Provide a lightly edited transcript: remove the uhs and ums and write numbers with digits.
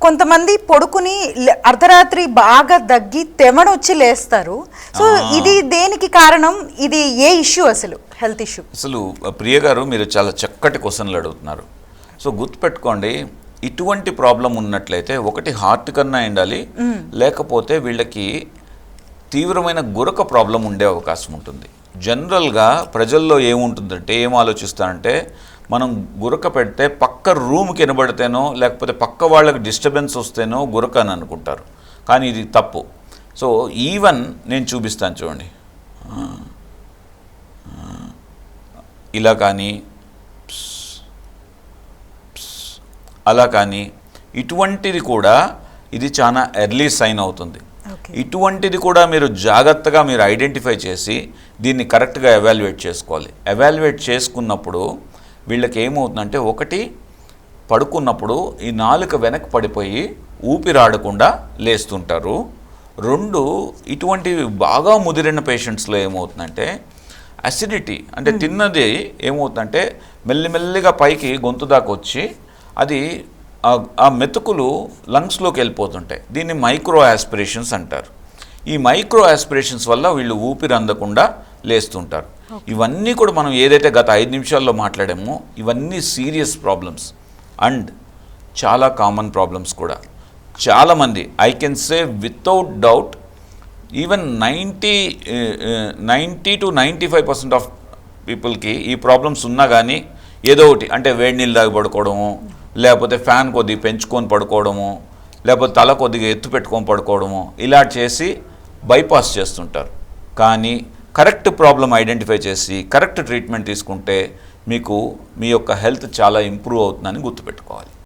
కొంతమంది పడుకుని అర్ధరాత్రి బాగా దగ్గి తెమడొచ్చి లేస్తారు. సో ఇది దేనికి కారణం? ఇది ఏ ఇష్యూ అసలు? Health issue. అసలు ప్రియ గారు మీరు చాలా చక్కటి క్వశ్చన్లు అడుగుతున్నారు. సో గుర్తుపెట్టుకోండి, ఇటువంటి ప్రాబ్లం ఉన్నట్లయితే ఒకటి హార్ట్ కన్నా ఉండాలి, లేకపోతే వీళ్ళకి తీవ్రమైన గురక ప్రాబ్లం ఉండే అవకాశం ఉంటుంది. జనరల్గా ప్రజల్లో ఏముంటుందంటే, ఏం ఆలోచిస్తారంటే, మనం గురక పెడితే పక్క రూమ్కి వినబడితేనో లేకపోతే పక్క వాళ్ళకి డిస్టర్బెన్స్ వస్తేనో గురక అని అనుకుంటారు. కానీ ఇది తప్పు. సో ఈవెన్ నేను చూపిస్తాను చూడండి, ఇలా కానీ అలా కానీ ఇటువంటిది కూడా ఇది చాలా ఎర్లీ సైన్ అవుతుంది. ఇటువంటిది కూడా మీరు జాగ్రత్తగా మీరు ఐడెంటిఫై చేసి దీన్ని కరెక్ట్గా ఎవాల్యుయేట్ చేసుకోవాలి. ఎవాల్యుయేట్ చేసుకున్నప్పుడు వీళ్ళకి ఏమవుతుందంటే, ఒకటి పడుకున్నప్పుడు ఈ నాలుక వెనక్కి పడిపోయి ఊపిరాడకుండా లేస్తుంటారు. రెండు, ఇటువంటివి బాగా ముదిరిన పేషెంట్స్లో ఏమవుతుందంటే అసిడిటీ, అంటే తిన్నది ఏమవుతుందంటే మెల్లిమెల్లిగా పైకి గొంతు దాకా వచ్చి అది ఆ మెతుకులు లంగ్స్లోకి వెళ్ళిపోతుంటాయి. దీన్ని మైక్రో ఆస్పిరేషన్స్ అంటారు. ఈ మైక్రో ఆస్పిరేషన్స్ వల్ల వీళ్ళు ఊపిరి అందకుండా లేస్తుంటారు. ఇవన్నీ కూడా మనం ఏదైతే గత 5 నిమిషాల్లో మాట్లాడామో ఇవన్నీ సీరియస్ ప్రాబ్లమ్స్ అండ్ చాలా కామన్ ప్రాబ్లమ్స్ కూడా. చాలామంది, I can say without doubt, even 90 to 95% of పీపుల్కి ఈ ప్రాబ్లమ్స్ ఉన్నా కానీ ఏదో ఒకటి, అంటే వేడి నీళ్ళు తాగి పడుకోవడము, లేకపోతే ఫ్యాన్ కొద్దిగా పెంచుకొని పడుకోవడము, లేకపోతే తల కొద్దిగా ఎత్తు పెట్టుకొని పడుకోవడము, ఇలా చేసి బైపాస్ చేస్తుంటారు. కానీ కరెక్ట్ ప్రాబ్లం ఐడెంటిఫై చేసి కరెక్ట్ ట్రీట్మెంట్ తీసుకుంటే మీకు మీ యొక్క హెల్త్ చాలా ఇంప్రూవ్ అవుతుందని గుర్తుపెట్టుకోవాలి.